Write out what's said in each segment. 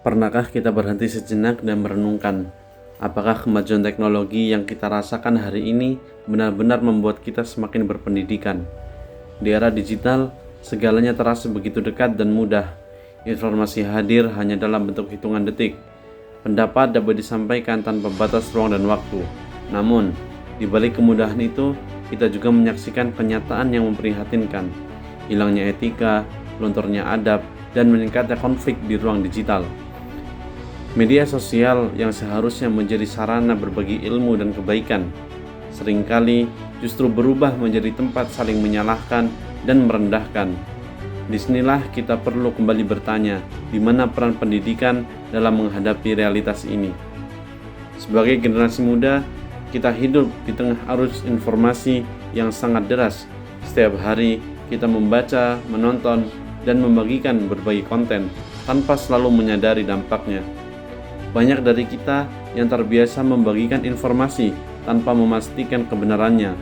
Pernahkah kita berhenti sejenak dan merenungkan, apakah kemajuan teknologi yang kita rasakan hari ini benar-benar membuat kita semakin berpendidikan? Di era digital, segalanya terasa begitu dekat dan mudah. Informasi hadir hanya dalam bentuk hitungan detik. Pendapat dapat disampaikan tanpa batas ruang dan waktu. Namun, di balik kemudahan itu, kita juga menyaksikan kenyataan yang memprihatinkan. Hilangnya etika, lunturnya adab, dan meningkatnya konflik di ruang digital. Media sosial yang seharusnya menjadi sarana berbagi ilmu dan kebaikan, seringkali justru berubah menjadi tempat saling menyalahkan dan merendahkan. Disinilah kita perlu kembali bertanya, di mana peran pendidikan dalam menghadapi realitas ini. Sebagai generasi muda, kita hidup di tengah arus informasi yang sangat deras. Setiap hari kita membaca, menonton, dan membagikan berbagai konten tanpa selalu menyadari dampaknya. Banyak dari kita yang terbiasa membagikan informasi tanpa memastikan kebenarannya.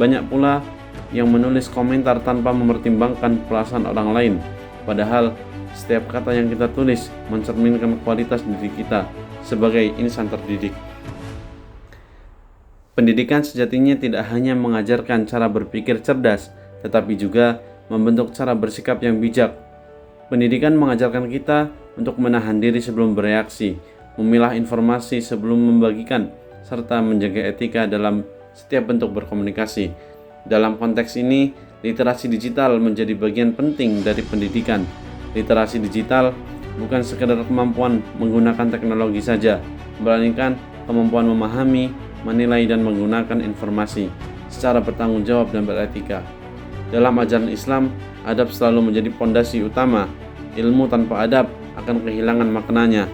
Banyak pula yang menulis komentar tanpa mempertimbangkan perasaan orang lain. Padahal setiap kata yang kita tulis mencerminkan kualitas diri kita sebagai insan terdidik. Pendidikan sejatinya tidak hanya mengajarkan cara berpikir cerdas, tetapi juga membentuk cara bersikap yang bijak. Pendidikan mengajarkan kita untuk menahan diri sebelum bereaksi, memilah informasi sebelum membagikan, serta menjaga etika dalam setiap bentuk berkomunikasi. Dalam konteks ini, literasi digital menjadi bagian penting dari pendidikan. Literasi digital bukan sekedar kemampuan menggunakan teknologi saja, melainkan kemampuan memahami, menilai, dan menggunakan informasi secara bertanggung jawab dan beretika. Dalam ajaran Islam, adab selalu menjadi pondasi utama. Ilmu tanpa adab akan kehilangan maknanya.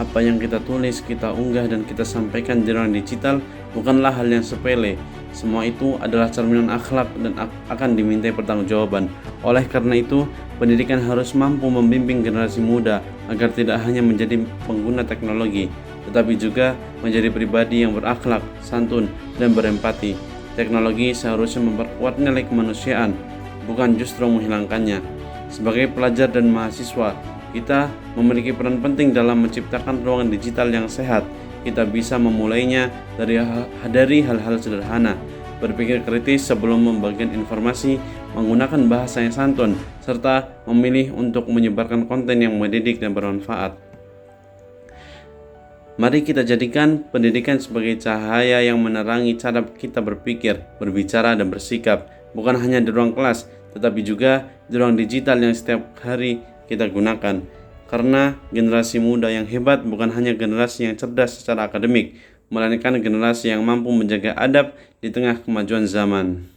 Apa yang kita tulis, kita unggah, dan kita sampaikan di ruang digital bukanlah hal yang sepele. Semua itu adalah cerminan akhlak dan akan dimintai pertanggungjawaban. Oleh karena itu, pendidikan harus mampu membimbing generasi muda agar tidak hanya menjadi pengguna teknologi, tetapi juga menjadi pribadi yang berakhlak, santun, dan berempati. Teknologi seharusnya memperkuat nilai kemanusiaan, bukan justru menghilangkannya. Sebagai pelajar dan mahasiswa, kita memiliki peran penting dalam menciptakan ruangan digital yang sehat. Kita bisa memulainya dari hal-hal sederhana, berpikir kritis sebelum membagikan informasi, menggunakan bahasa yang santun, serta memilih untuk menyebarkan konten yang mendidik dan bermanfaat. Mari kita jadikan pendidikan sebagai cahaya yang menerangi cara kita berpikir, berbicara, dan bersikap, bukan hanya di ruang kelas, tetapi juga di ruang digital yang setiap hari kita gunakan. Karena generasi muda yang hebat bukan hanya generasi yang cerdas secara akademik, melainkan generasi yang mampu menjaga adab di tengah kemajuan zaman.